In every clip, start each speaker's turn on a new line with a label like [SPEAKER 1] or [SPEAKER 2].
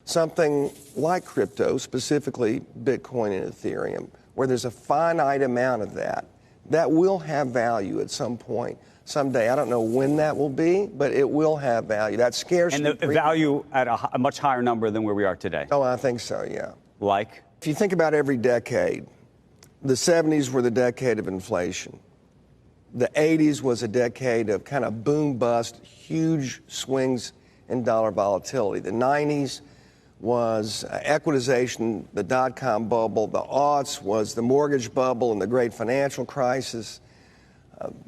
[SPEAKER 1] something like crypto, specifically Bitcoin and Ethereum, where there's a finite amount of that will have value at some point, someday. I don't know when that will be, but it will have value. That's scarce.
[SPEAKER 2] And the value at a much higher number than where we are today?
[SPEAKER 1] Oh, I think so, yeah.
[SPEAKER 2] Like?
[SPEAKER 1] If you think about every decade, the 70s were the decade of inflation. The 80s was a decade of kind of boom-bust, huge swings in dollar volatility. The 90s was equitization, the dot-com bubble. The aughts was the mortgage bubble and the great financial crisis.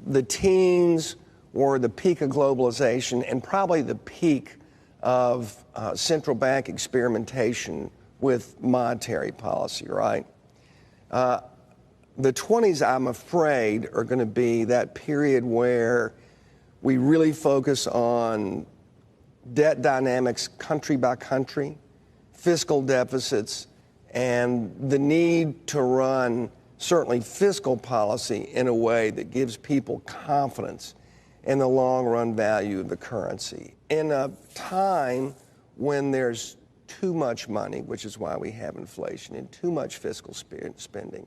[SPEAKER 1] The teens were the peak of globalization and probably the peak of central bank experimentation with monetary policy, right? The 20s, I'm afraid, are going to be that period where we really focus on debt dynamics country by country, fiscal deficits, and the need to run certainly fiscal policy in a way that gives people confidence in the long-run value of the currency. In a time when there's too much money, which is why we have inflation, and too much fiscal spending,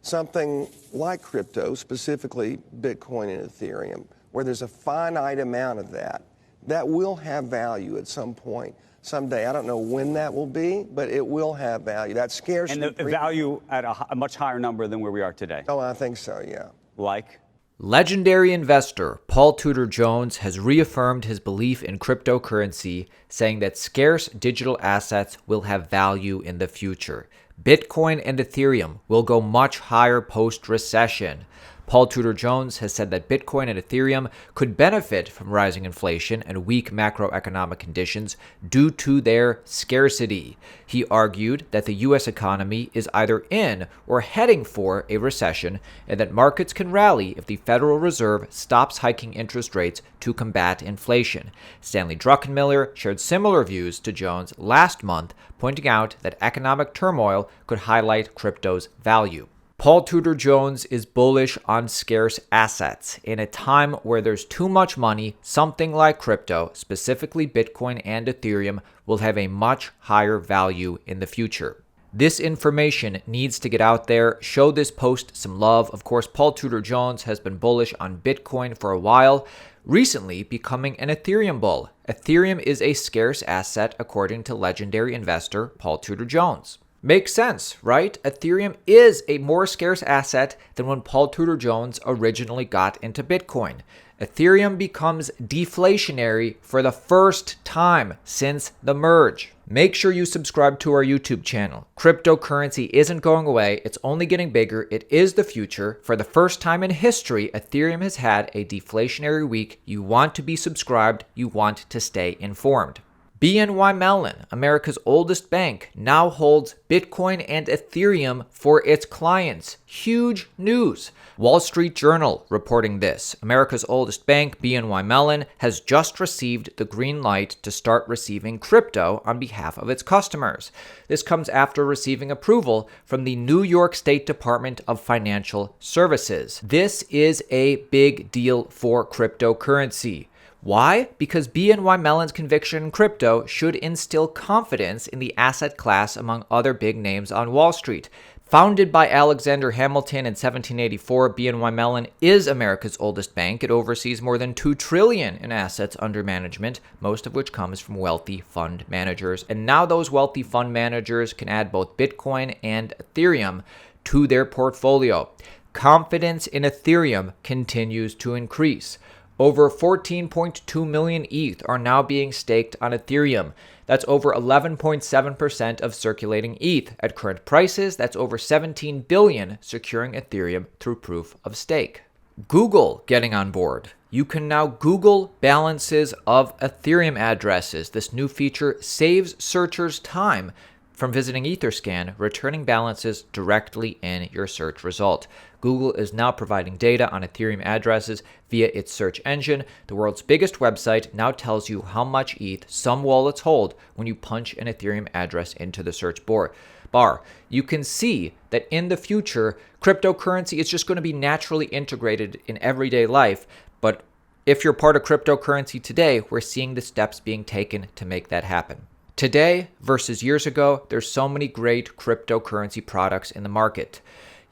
[SPEAKER 1] something like crypto, specifically Bitcoin and Ethereum, where there's a finite amount of that will have value at some point, someday. I don't know when that will be, but it will have value. That's scarce.
[SPEAKER 2] And the value at a much higher number than where we are today?
[SPEAKER 1] Oh, I think so, yeah.
[SPEAKER 2] Like?
[SPEAKER 3] Legendary investor Paul Tudor Jones has reaffirmed his belief in cryptocurrency, saying that scarce digital assets will have value in the future. Bitcoin and Ethereum will go much higher post-recession. Paul Tudor Jones has said that Bitcoin and Ethereum could benefit from rising inflation and weak macroeconomic conditions due to their scarcity. He argued that the U.S. economy is either in or heading for a recession, and that markets can rally if the Federal Reserve stops hiking interest rates to combat inflation. Stanley Druckenmiller shared similar views to Jones last month, pointing out that economic turmoil could highlight crypto's value. Paul Tudor Jones is bullish on scarce assets. In a time where there's too much money, something like crypto, specifically Bitcoin and Ethereum, will have a much higher value in the future. This information needs to get out there. Show this post some love. Of course, Paul Tudor Jones has been bullish on Bitcoin for a while, recently becoming an Ethereum bull. Ethereum is a scarce asset according to legendary investor Paul Tudor Jones. Makes sense, right? Ethereum is a more scarce asset than when Paul Tudor Jones originally got into Bitcoin. Ethereum becomes deflationary for the first time since the merge. Make sure you subscribe to our YouTube channel. Cryptocurrency isn't going away. It's only getting bigger. It is the future. For the first time in history, Ethereum has had a deflationary week. You want to be subscribed. You want to stay informed. BNY Mellon, America's oldest bank, now holds Bitcoin and Ethereum for its clients. Huge news. Wall Street Journal reporting this. America's oldest bank, BNY Mellon, has just received the green light to start receiving crypto on behalf of its customers. This comes after receiving approval from the New York State Department of Financial Services. This is a big deal for cryptocurrency. Why? Because BNY Mellon's conviction in crypto should instill confidence in the asset class among other big names on Wall Street. Founded by Alexander Hamilton in 1784, BNY Mellon is America's oldest bank. It oversees more than $2 trillion in assets under management, most of which comes from wealthy fund managers. And now those wealthy fund managers can add both Bitcoin and Ethereum to their portfolio. Confidence in Ethereum continues to increase. Over 14.2 million ETH are now being staked on Ethereum. That's over 11.7% of circulating ETH. At current prices, that's over 17 billion securing Ethereum through proof of stake. Google getting on board. You can now Google balances of Ethereum addresses. This new feature saves searchers time from visiting Etherscan, returning balances directly in your search result. Google is now providing data on Ethereum addresses via its search engine. The world's biggest website now tells you how much ETH some wallets hold when you punch an Ethereum address into the search bar. You can see that in the future, cryptocurrency is just going to be naturally integrated in everyday life. But if you're part of cryptocurrency today, we're seeing the steps being taken to make that happen. Today versus years ago, there's so many great cryptocurrency products in the market.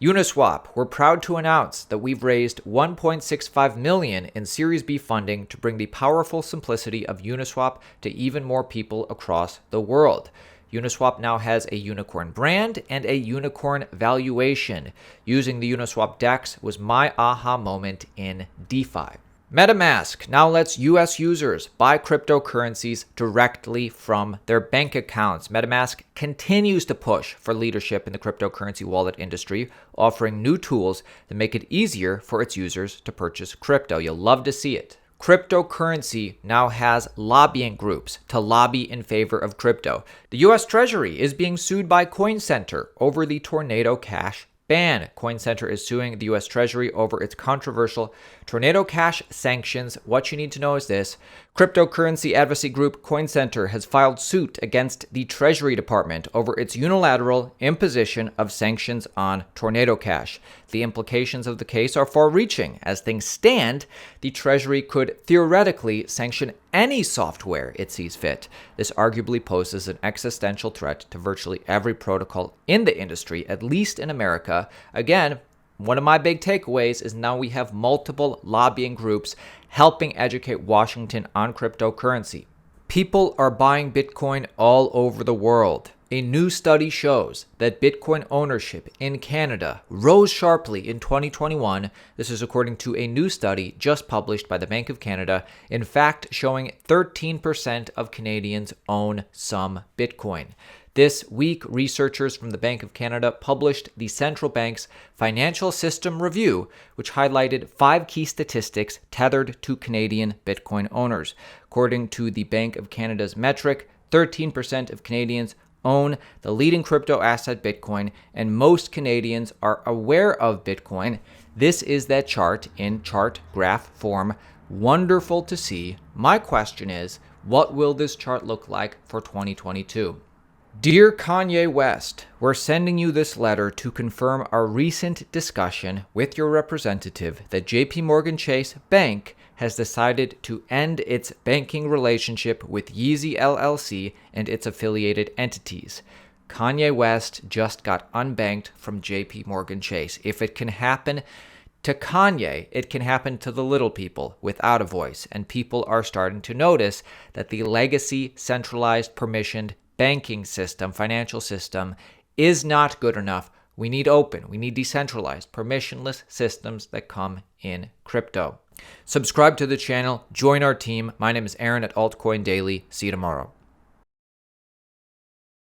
[SPEAKER 3] Uniswap, we're proud to announce that we've raised $1.65 million in Series B funding to bring the powerful simplicity of Uniswap to even more people across the world. Uniswap now has a unicorn brand and a unicorn valuation. Using the Uniswap DEX was my aha moment in DeFi. MetaMask now lets US users buy cryptocurrencies directly from their bank accounts. MetaMask continues to push for leadership in the cryptocurrency wallet industry, offering new tools that make it easier for its users to purchase crypto. You'll love to see it. Cryptocurrency now has lobbying groups to lobby in favor of crypto. The US Treasury is being sued by CoinCenter over the Tornado Cash ban. CoinCenter is suing the US Treasury over its controversial Tornado Cash sanctions. What you need to know is this. Cryptocurrency advocacy group CoinCenter has filed suit against the Treasury Department over its unilateral imposition of sanctions on Tornado Cash. The implications of the case are far-reaching. As things stand, the Treasury could theoretically sanction any software it sees fit. This arguably poses an existential threat to virtually every protocol in the industry, at least in America. Again, one of my big takeaways is now we have multiple lobbying groups helping educate Washington on cryptocurrency. People are buying Bitcoin all over the world. A new study shows that Bitcoin ownership in Canada rose sharply in 2021. This is according to a new study just published by the Bank of Canada, in fact showing 13% of Canadians own some Bitcoin. This week, researchers from the Bank of Canada published the central bank's Financial System Review, which highlighted 5 key statistics tethered to Canadian Bitcoin owners. According to the Bank of Canada's metric, 13% of Canadians own the leading crypto asset Bitcoin, and most Canadians are aware of Bitcoin. This is that chart in chart graph form. Wonderful to see. My question is, what will this chart look like for 2022? Dear Kanye West, we're sending you this letter to confirm our recent discussion with your representative that JPMorgan Chase Bank has decided to end its banking relationship with Yeezy LLC and its affiliated entities. Kanye West just got unbanked from JPMorgan Chase. If it can happen to Kanye, it can happen to the little people without a voice. And people are starting to notice that the legacy, centralized, permissioned banking system, financial system is not good enough. We need open, we need decentralized, permissionless systems that come in crypto. Subscribe to the channel, join our team. My name is Aaron at Altcoin Daily. See you tomorrow.